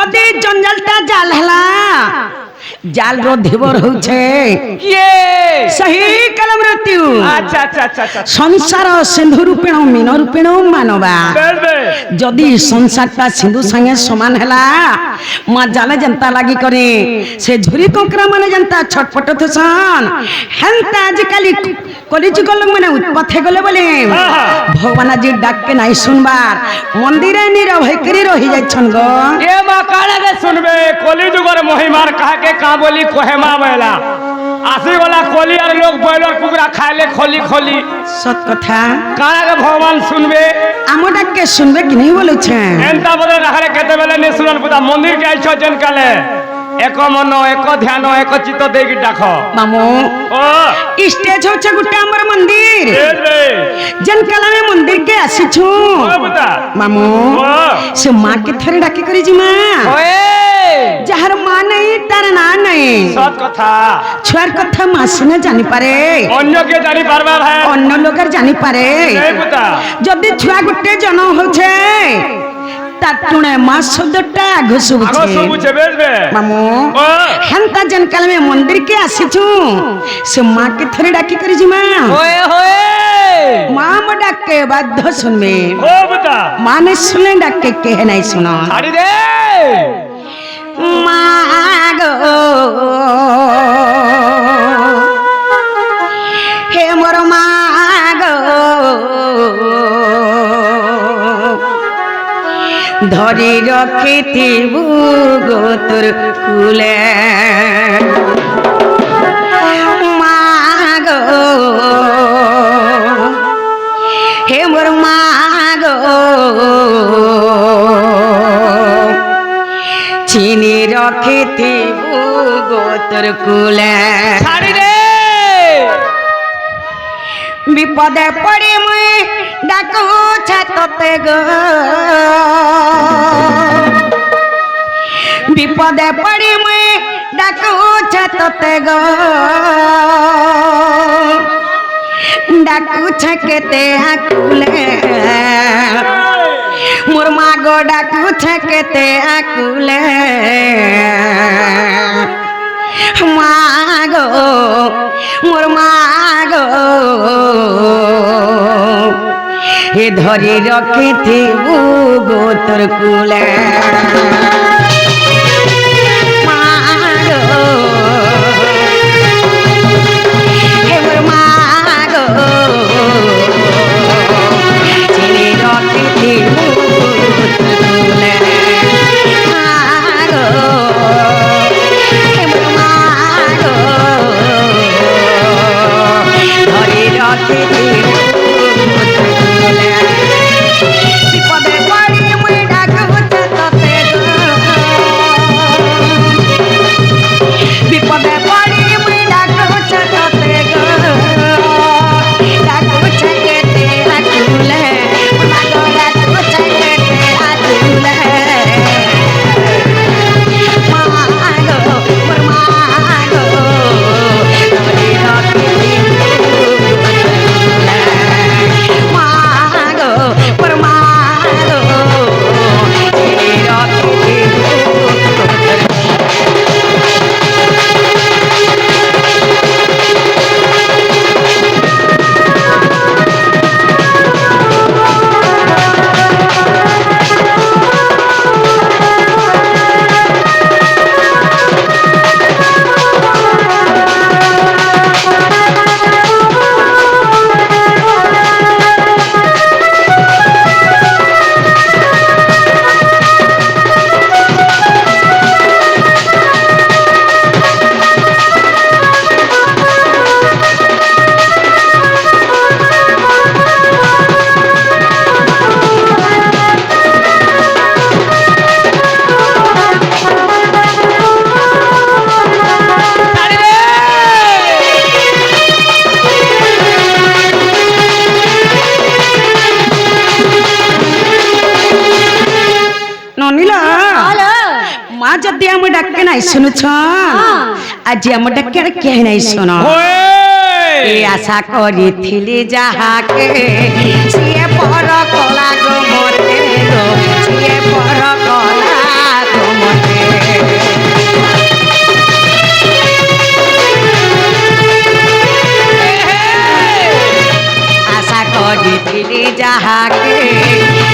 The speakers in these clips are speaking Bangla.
जदि जंजालटा जाल हला जाल रो धीवर होछे ये सही कलम मृत्यु अच्छा अच्छा अच्छा अच्छा संसार सिंधु रूपेण मीन रूपेण मानवा जदि संसारटा सिंधु संगे समान हला मा जाले जनता लागी करे से झुरी कोकरा माने जनता छटपट थसन हेंता आजकल कलिज गलंग माने उत्पथे गले बोले भगवान जी डाक के नाही सुनबार मंदिर नीरव हेकरी रही जाय छन गो ये मा काले के सुनबे कली जुगर महिमार कहा के का बोली कोहेमा बेला आसी वाला कोली और लोग बॉयलर कुकरा खाले खोली खोली सत कथा काला के भगवान सुनबे आमो डाक के सुनबे कि नहीं बोले छे एंता बदे रखले केते बेले ने सुनन पुता मंदिर के आइछो जन काले एक मन एक ध्यान एक चित्त देगी डाख मामू ओ स्टेज होछे गुटे हमर मंदिर जन कला में मंदिर के आसी छु मामू से मां के थरे डाके करी जी मां ओए जहर मां नहीं तार ना नहीं सत कथा छुआर कथा मां सुने जानि पारे अन्य के जानि पारबा भाई अन्य लोगर जानि पारे नहीं पुता जदी छुआ गुटे जन होछे ताटुणे मां शब्दटा घुसु बुझे बेजबे मामू हेंता जन कल में मंदिर के आसी छु से मां के थरे डाकी करी जी मां ओए होए मां म डाके बाध्य सुनबे ओ बता मां ने सुने डाके के नहीं सुनो छाड़ी दे मां गो हे मोर मां गो धरी रखिथि गो तोर कुले मां गो हे मोर मां गो चीनी रखिथि गो तोर कुले छाड़ी दे विपदे पड़ी मुई डाकू छातते गो विपदे पड़ी मुई डाकू छातते गो डाकू छकेते आकुले मोर मां गो डाकू छकेते आकुले मां गो मोर मां गो हे धरी रखिथि गो तोर कुले मां गो हे मोर मां गो चिनी रखिथि गो तोर कुले मां गो हे मोर मां गो धरी रखिथि विपदे पड़ी मुई डाकू छातते गो विपदे पड़ी मुई डाकू छातते गो डाकू छकेते आकुले मागो डाकू छकेते आकुले मागो मोर मागो धरी रखिथि मागो मोर मागो धरी रखिथि जदि हम डाके नहीं सुनु छ आज हम डाके के नहीं सुनो ए आशा करी थिली जहा के सिए पर कला गो मोर गो सिए पर कला गो मोर যাহাকে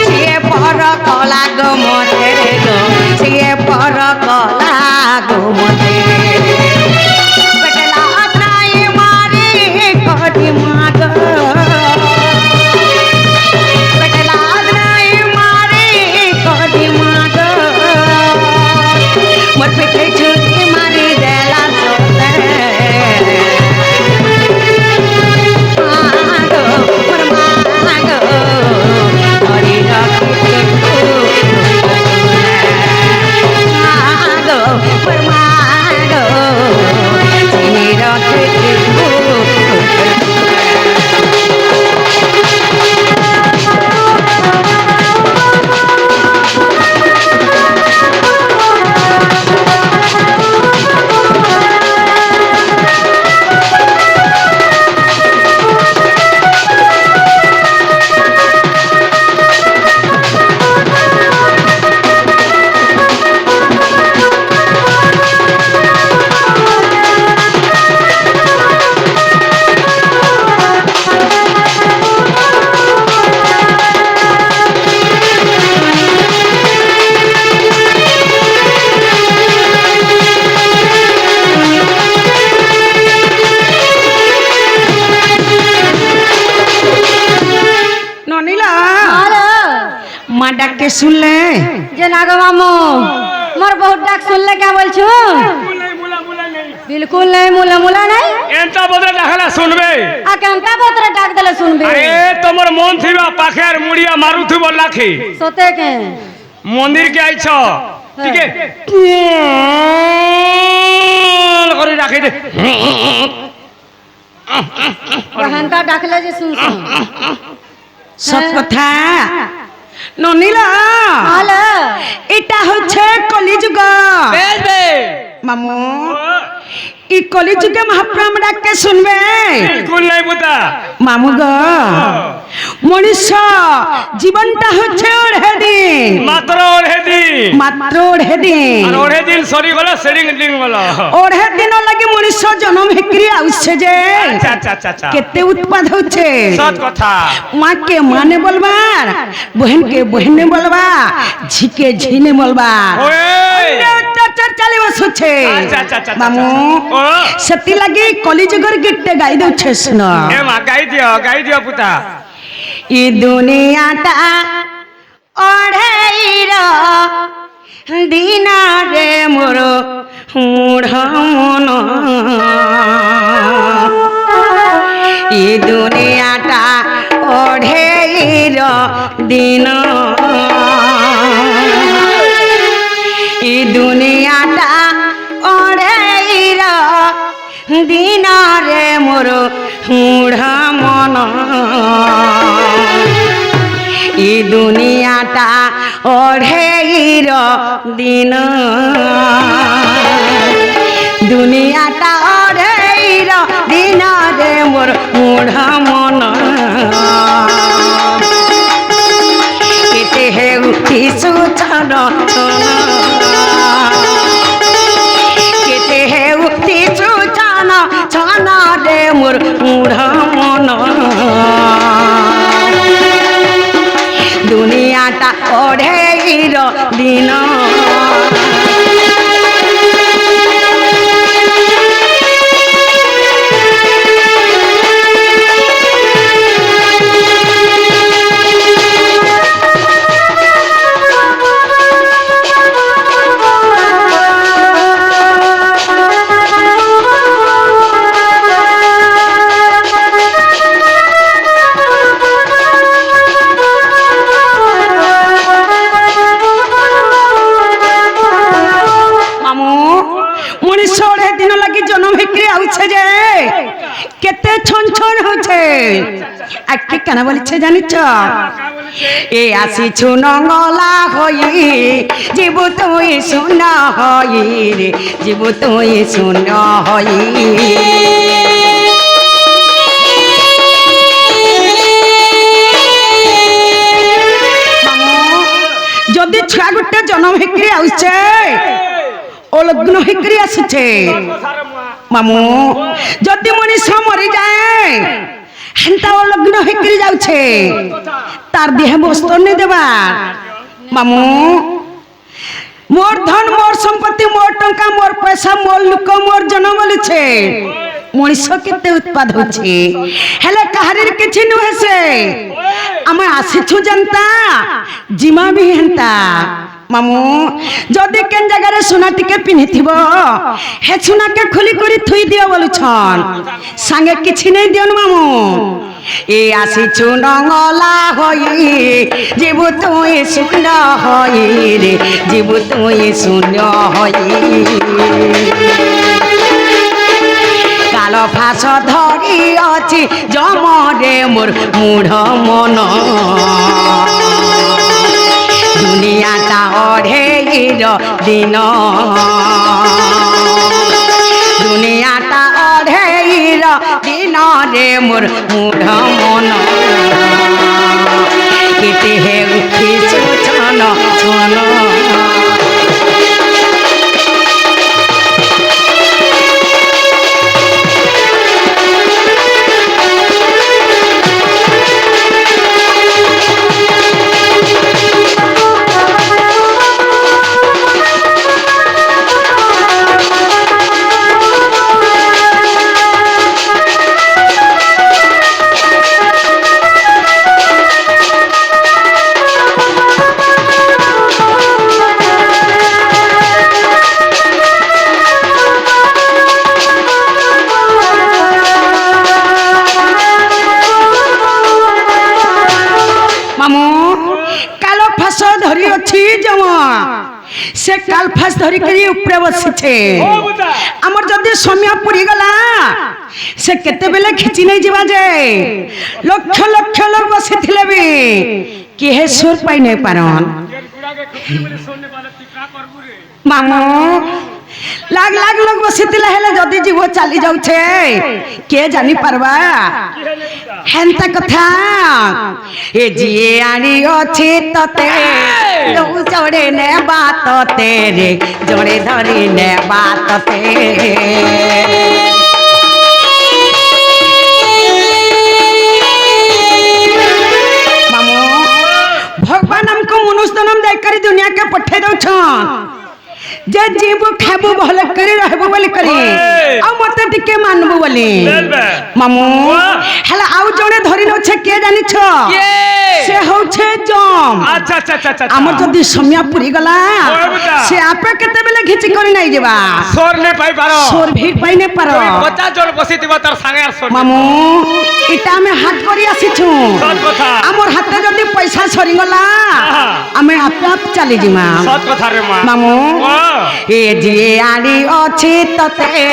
সিয়ে পর কলা গো মতে গো সিয়ে পর কলা গো মতে পেটলা নাই মারি করি মাগ পেটলা নাই মারি করি মাগ মোর পেটে ছুটি মারি দেলা সোতে ডাকে শুনলে যে না গো মামু মোর বহুত ডাক শুনলে কে বলছো बिल्कुल नहीं मुला मुला नहीं एंता बदरे डाकला सुनबे आ केंता बदरे डाक देले सुनबे अरे तमर मन थिबा पाखेर मुड़िया मारू थिबो लाखी सोते के मंदिर के आइछ ठीक है करी राखी दे केंता डाकले जे सुन सुन সব কথা ননিলা हाले এটা হচ্ছে কলিযুগ बेबे মামু এই কলিযুগে মহাপ্রভু ডাকে শুনবে बिल्कुल नहीं बुता মামু গো মনুষ্য জীবনটা হচ্ছে ওড়ে দিন मात्र ओढ़े दिन মাত্র ওড়ে দিন और ओढ़े दिन सॉरी गला सेडिंग दिन गला ওড়ে দিন লাগি মনুষ্য জন্ম হেকরি আউছে যে अच्छा अच्छा अच्छा अच्छा কেতে উৎপাদ হচ্ছে सच कथा মাকে মানে বলবার বহনকে বহনে বলবা ঝিকে ঝিনে বলবা ओए অত্যাচার চালি বসছে अच्छा अच्छा अच्छा মামু ओ সেতি লাগি কলিযুগর গীতটা গাই দউছে শুন ए मा गाई दियो पुता ই দুনিয়াটা অঢ়েইর দিনারে মোর মূঢ় মন ই দুনিয়াটা অঢ়েইর দিন ই দুনিয়াটা অঢ়েইর দিনারে মোর মূঢ় মন ই দুনিয়াটা অঢ়েইর দিন দুনিয়াটা অঢ়েইর দিন রে মোর মূঢ় মন কেতে হেউ কিছু ছন কেতে হেউ কিছু ছন ছন রে মোর মূঢ় মন দুনিয়াটা অঢ়েইর দিন কেতে ছন ছন হচ্ছে আজকে কেন বলছে জানিছ এ আসিছু নঙ্গলা হই জীব তুই শুন হই রে জীব তুই শুন হই যদি ছুয়া গোটে জন্ম হেকরি আসছে ও লগ্ন হেকরি আসছে মামু যদি মনীষ মরি যায় হেন্তা অলগ্ন হইকরি যাচ্ছে তার দেহে বস্ত্র নেই দেবার মামু মোর ধন মোর সম্পত্তি মোর টঙ্কা মোর পয়সা মোর লোক মোর জন বলিছে মଣିষ কেতে উৎপাদ হচ্ছে হেলে কাহারির কিছু নুহে সে আমি আসিছু জানতা জিমা বি হেন্তা মামু যদি কেন জায়গায় সোনা টিকে পিন্ধিথিব হে সোনাকে খুলি করে থুই দিও বলুছন সাঙ্গে কিছু নেই দিও মামু এ আসিছু নঙলা হই জীবু তুই শূন্য হই রে জীবু তুই শূন্য হই কালো ফাঁস ধরি অছি জমরে মোর মূঢ় মন দুনিয়াটা অঢেইর দিন দুনিয়াটা অঢেইর দিন রে মোর মূঢ় মন কেতে হে উঠিছু ছন ছন से काल फास धरी करी ऊपर बसिछे हमर जदी समय पुरी गला से केते बेले खिची नै जिबा जे लक्ष लक्ष लोग बसिथिले बी केहे सुर पाइ नै पारन मामू लाग लाग लोग बसिथिले हेले जदी जीव चली जाउ छे के जानी परबा हेंता कथा ए जिए आनी अछि तते दो जोड़े ने बात तेरे जोड़े धरी ने बात तेरे मामू भगवान हमको मनुष्य जन्म देकर दुनिया के पठे दौ छन जे जीव खाबो भल करी रहबो बोली करी आ मते टिके मानबो बोली मामू हला आउ जणे धरि न छे के जानि छ से हो छे जम अच्छा अच्छा अच्छा हमर जदी समय पुरी गला से आपे केते बेले घिची करी नै जेबा सोर ने पाई पारो सोर भीड़ पाई नै पारो 50 जन बसी दिबा तार संगे सोर मामू इटा में हाथ करी आसी छु सत कथा हमर हाथे जदी पैसा सरी गला हमें आपे आप चली जिमा सत कथा रे मामू ए जे आनी अछि तते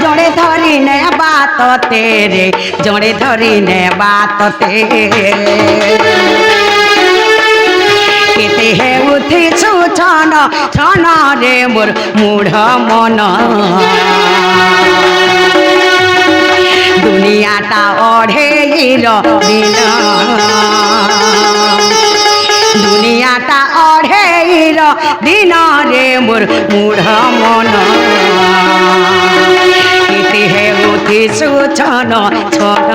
जड़े धरी ने बात तेरे जड़े धरी ने बात तेरे केते हे उठी छु छन छन रे मोर मूढ़ मन दुनियाटा अढ़ेइर दिन दुनियाटा अढ़ेइर दिन रे मोर मूढ़ मन केते हे उठी छु छन छन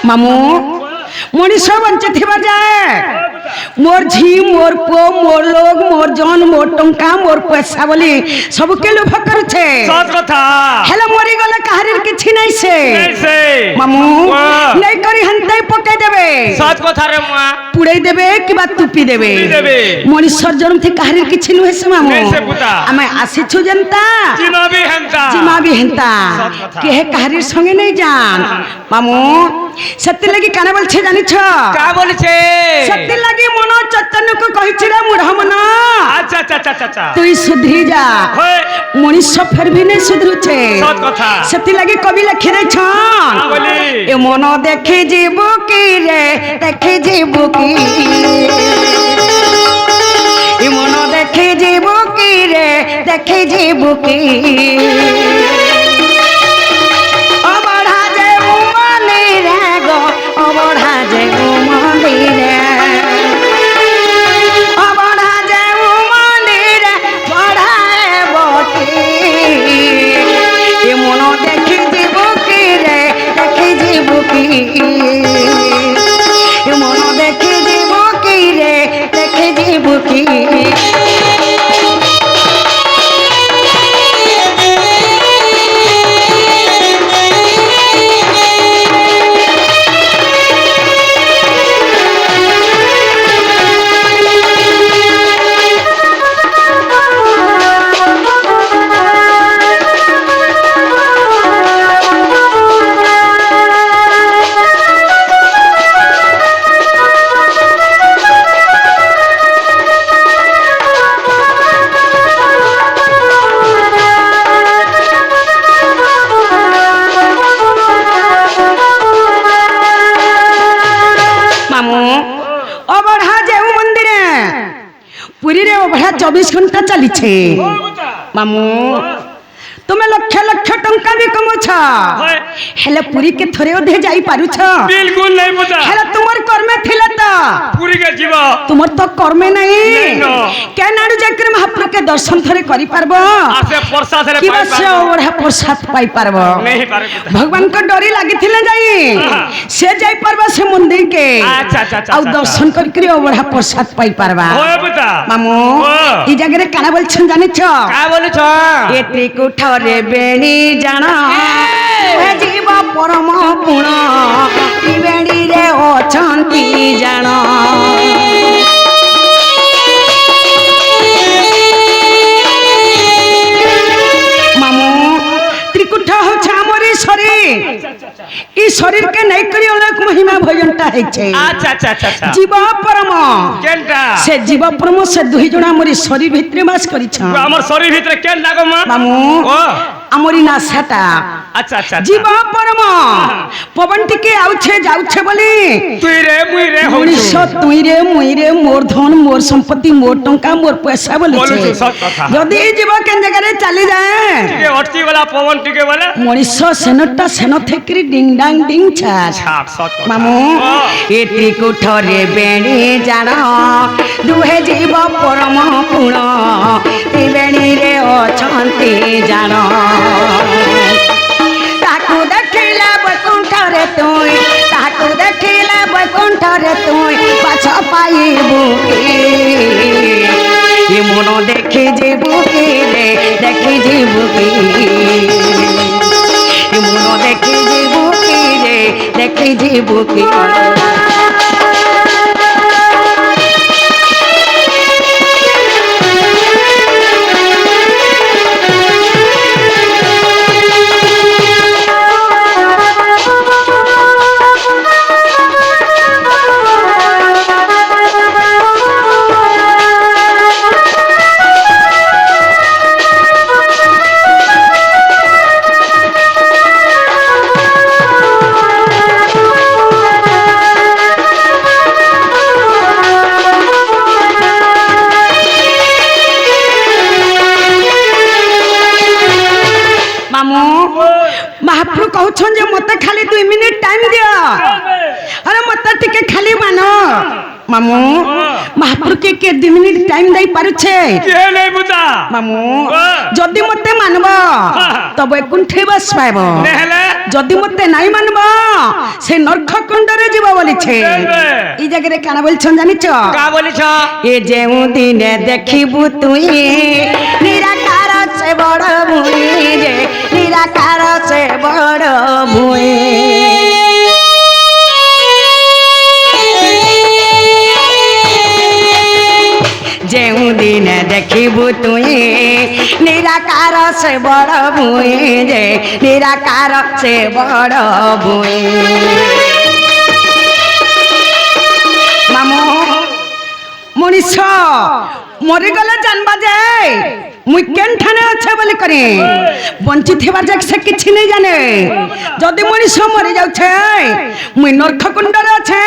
मामू मनीष बंचे थिबा जाए मोर झी मोर पो मोर लोग मोर जन मोर टंका मोर पैसा बोली सब के लोभ करछे सत कथा हेले मरी गले कहारीर किछि नै से मामू नै करी हन হেনতাই পকাই দেবে সৎ কথা রে মা পুড়াই দেবে কিবা তুপি দেবে তুপি দেবে। মଣିষর জন্ম থেকে কাহারির কিছু নুহে সে মামু নেই সে পুতা। আমি আসিছু জেনতা জিমা বি হেনতা জিমা বি হেনতা সৎ কথা। কেহে কাহারির সঙ্গে নেই যান মামু সত্যি লাগি কানে বলছে জানিছ কা বলছে সত্যি লাগি মন চৈতন্যকে কহিছি রে মূঢ় মন আচ্ছা আচ্ছা আচ্ছা আচ্ছা তুই সুধরি যা হয় মଣିষ ফের ভি নেই সুধরুছে সৎ কথা সত্যি লাগি কবি লেখি দেছন কা বলি এ মন দেখে যাব কি রে দেখে যাব কি এ মন দেখে যাব কি রে দেখে যাব কি অবঢ়া যে উমলি রে গো অবঢ়া যে উমলি রে অবঢ়া যে উমলি রে বঢ়ায় বটি এ মন দেখে যাব কি রে দেখে যাব কি এ মন দেখে যাব কি রে দেখে যাব কি মামু অবঢ়া যেউ মন্দিরে পুরীরে অবঢ়া 24 ঘন্টা চালিছে মামু তুমি লক্ষ লক্ষ টঙ্কা বি কমাছ হয় হেলে পুরী কে থরে অধে যাই পারুছ বিলকুল নাই পুতা হেলে তোমার কর্মে থিলে তো পুরি কে জীব তোমার তো কর্মে নাই নাই ন। কেন আড়ু যাকরে মহাপ্রভুকে দর্শন থরে করি পারব আসে প্রসাদ রে কি পাই বসে অবঢ়া প্রসাদ পাই পারব नहीं पारे पुता भगवान को डोरी লাগিଥିଲେ যাই সে যাই পারবা সে মন্দির কে আচ্ছা আচ্ছা আচ্ছা আউ দর্শন করি করি অবঢ়া প্রসাদ পাই পারবা হয় পুতা মামু ও। এই জায়গায় কানা বলছেন জানিছ কা বলছ এ ত্রিকুঠরে বেণী জান এ জীব পরম পুণ ই বেণীরে অছন্তি জান মামু ত্রিকুঠ হচ্ছে আমার শরীর এই শরীরকে নেই করি অনেক মহিমা ভজনটা হয়েছে আচ্ছা আচ্ছা আচ্ছা আচ্ছা জীব পরম কেনটা সে জীব পরম সে দুই জন আমার শরীর ভিতরে বাস করিছ আমার শরীর ভিতরে কেন লাগো মা মামু ও আমরি না সেটা আচ্ছা আচ্ছা জীব পরম পবন টিকে আউছে যাউছে বলি তুই রে মুই রে মনীষ তুই রে মুই রে মোর ধন মোর সম্পত্তি মোর টঙ্কা মোর পয়সা বলিছে বলুছু, সৎ কথা। যদি জীব কেন জায়গায় চালি যায় টিকে অটকি গলা পবন টিকে বলে মনীষ সেনটা সেন থেকে ডিং ডাং ডিং ছাছ ছাপ সৎ কথা মামু ও। এ ত্রিকুঠরে বেণী জান দুহে জীব পরম পুণ ত্রিবেণীরে অছন্তি জান তাকু দেখিলা বৈকুণ্ঠরে তুই তাকু দেখিলা বৈকুণ্ঠরে তুই পাছ পাইবু কি এ মন দেখে যাবু কি রে দেখে যাবু কি এ মন দেখে যাবু কি রে দেখে যাবু কি মামু মহাপ্রভু কହୁছন যে মতে খালি 2 মিনিট টাইম দিও আরে মতে টিকে খালি মানো মামু মহাপ্রভু কে 2 মিনিট টাইম দেই পারুছে কে নাই পুতা মামু যদি মতে মানব তো বৈকুণ্ঠে বাস পাইব নেহলে যদি মতে নাই মানব সে নরক কুণ্ডরে যাব বলিছে এই জায়গায় কানা বলছন জানিছ কা বলিছ এ যেউ দিনে দেখিবু তুই নিরাকার সে বড় ভুই যে নিরাকার সে বড় ভুই ଦେଖିବୁ ତୁଇ ନିରାକାର ସେ ବଡ଼ ଭୁଇଁ ଯେ ନିରାକାର ସେ ବଡ଼ ଭୁଇଁ ମାମୁଁ ମଣିଷ ମରିଗଲେ ଜାନବା ଯେ মুই কেনঠানে আছে বলি করে বঞ্চিত হবার যাক সে কিছু নেই জানে যদি মনিষ মরে যাচ্ছে মুই নরককুণ্ডরে আছে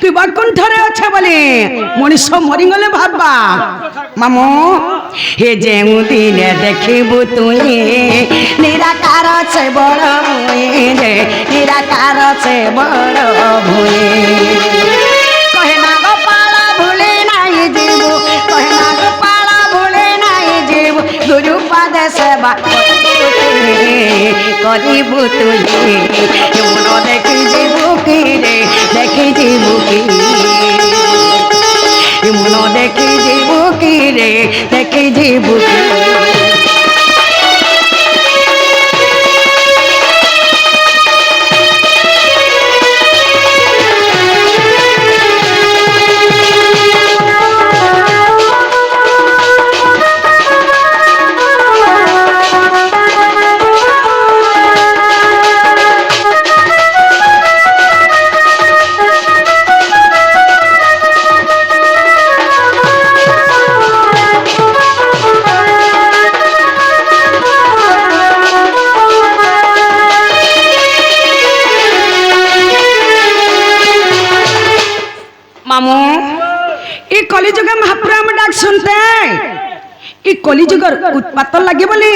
তুই বৈকুণ্ঠরে আছে বলি মনিষ মরিগলে ভাববা মামু হে যে দিনে দেখিবু তুই নিরাকার সে বড় ভুই রে নিরাকার সে বড় ভুই কহে না গোপালা ভুলে নাই জীবু কহে না গোপালা ভুলে নাই জীবু গুরু পাদে সেবা করিবু তুই মন দেখি জীবু কি রে দেখি জীবু কি মন দেখি জীবু কি রে দেখি জীবু কি মামু এই কলিযুগে মহাপুর আমার ডাক শুনতে এই কলিযুগর উৎপাত লাগে বলে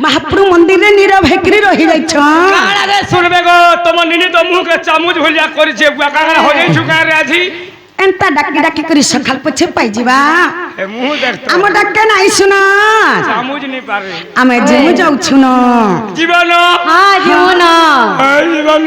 মহাপুর মন্দিরে নীরব হেকরি রহি যাইছ কাড়ারে শুনবে গো তোমার নিনি তো মুখে চামচ ভুলিয়া করিছে কাকারা হয়ে ছুকারে আছি এন্তা ডাকি ডাকি করে সকাল পছে পাই যাবা এ মুহ দেখতো আমার ডাকে নাই শুনা চামচ নি পারে আমি জিমু যাউছু ন জীবন হ্যাঁ জীবন জীবন